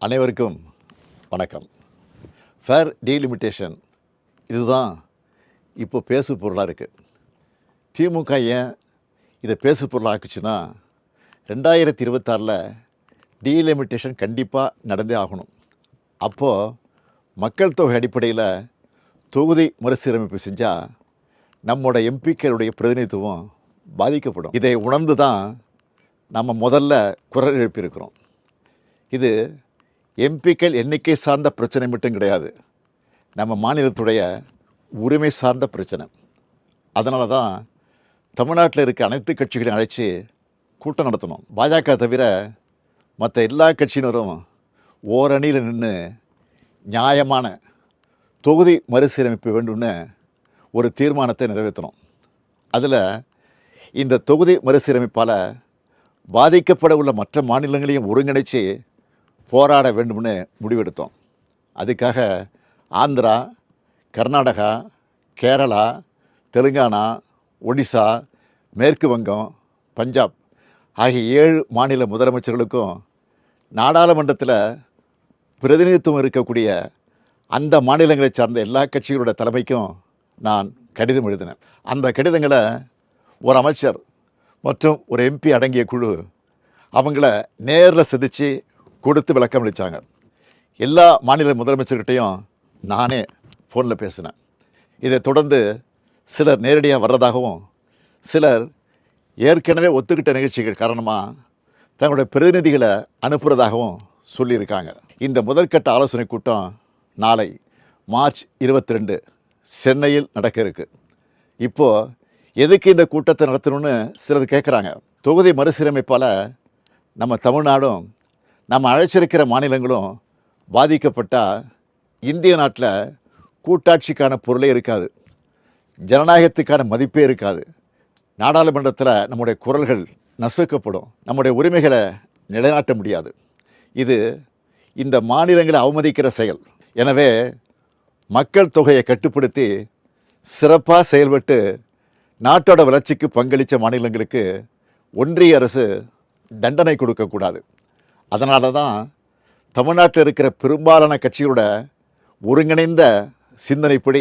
அனைவருக்கும் வணக்கம். Fair delimitation இதுதான் இப்போ பேசு பொருளாக இருக்குது. திமுக ஏன் இதை பேசு பொருளாக ஆக்குச்சுன்னா 2026 டீலிமிட்டேஷன் கண்டிப்பாக நடந்தே ஆகணும். அப்போது மக்கள் தொகை அடிப்படையில் தொகுதி மறுசீரமைப்பு செஞ்சால் நம்மோட எம்பிக்களுடைய பிரதிநிதித்துவம் பாதிக்கப்படும். இதை உணர்ந்து தான் நம்ம முதல்ல குரல் எழுப்பியிருக்கிறோம். இது எம்பிக்கள் எண்ணிக்கை சார்ந்த பிரச்சனை மட்டும் கிடையாது, நம்ம மாநிலத்துடைய உரிமை சார்ந்த பிரச்சனை. அதனால தான் தமிழ்நாட்டில் இருக்க அனைத்து கட்சிகளையும் அழைச்சி கூட்டம் நடத்தணும். பாஜக தவிர மற்ற எல்லா கட்சியினரும் ஓரணியில் நின்று நியாயமான தொகுதி மறுசீரமைப்பு வேண்டும்னு ஒரு தீர்மானத்தை நிறைவேற்றணும். அதில் இந்த தொகுதி மறுசீரமைப்பால் பாதிக்கப்பட உள்ள மற்ற மாநிலங்களையும் ஒருங்கிணைச்சு போராட வேண்டும்னு முடிவெடுத்தோம். அதுக்காக ஆந்திரா, கர்நாடகா, கேரளா, தெலுங்கானா, ஒடிசா, மேற்கு வங்கம், பஞ்சாப் ஆகிய 7 மாநில முதலமைச்சர்களுக்கும் நாடாளுமன்றத்தில் பிரதிநிதித்துவம் இருக்கக்கூடிய அந்த மாநிலங்களை சார்ந்த எல்லா கட்சிகளோட தலைமைக்கும் நான் கடிதம் எழுதினேன். அந்த கடிதங்களை ஒரு அமைச்சர் மற்றும் ஒரு எம்பி அடங்கிய குழு அவங்கள நேரில் சந்தித்து கொடுத்து விளக்கம் அளித்தாங்க. எல்லா மாநில முதலமைச்சர்கிட்டையும் நானே ஃபோனில் பேசினேன். இதை தொடர்ந்து சிலர் நேரடியாக வர்றதாகவும் சிலர் ஏற்கனவே ஒத்துக்கிட்ட நிகழ்ச்சிகள் காரணமாக தங்களுடைய பிரதிநிதிகளை அனுப்புகிறதாகவும் சொல்லியிருக்காங்க. இந்த முதற்கட்ட ஆலோசனை கூட்டம் நாளை மார்ச் 22 சென்னையில் நடக்க இருக்குது. இப்போது எதுக்கு இந்த கூட்டத்தை நடத்தணும்னு சிலர் கேட்குறாங்க. தொகுதி மறுசீரமைப்பால் நம்ம தமிழ்நாடும் நம்ம அழைச்சிருக்கிற மாநிலங்களும் பாதிக்கப்பட்டால் இந்திய நாட்டில் கூட்டாட்சிக்கான பொருளே இருக்காது, ஜனநாயகத்துக்கான மதிப்பே இருக்காது. நாடாளுமன்றத்தில் நம்முடைய குரல்கள் நசுக்கப்படும், நம்முடைய உரிமைகளை நிலைநாட்ட முடியாது. இது இந்த மாநிலங்களை அவமதிக்கிற செயல். எனவே மக்கள் தொகையை கட்டுப்படுத்தி சிறப்பாக செயல்பட்டு நாட்டோட வளர்ச்சிக்கு பங்களித்த மாநிலங்களுக்கு ஒன்றிய அரசு தண்டனை கொடுக்கக்கூடாது. அதனால தான் தமிழ்நாட்டில் இருக்கிற பெரும்பாலான கட்சிகளோட ஒருங்கிணைந்த சிந்தனைப்படி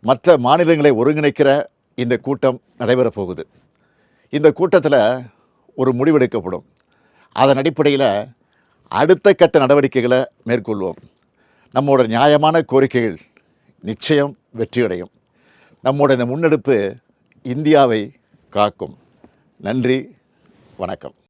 மற்ற மாநிலங்களை ஒருங்கிணைக்கிற இந்த கூட்டம் நடைபெறப் போகுது. இந்த கூட்டத்தில் ஒரு முடிவெடுக்கப்படும். அதன் அடிப்படையில் அடுத்த கட்ட நடவடிக்கைகளை மேற்கொள்வோம். நம்மளோட நியாயமான கோரிக்கைகள் நிச்சயம் வெற்றியடையும். நம்மளோட இந்த முன்னெடுப்பு இந்தியாவை காக்கும். நன்றி, வணக்கம்.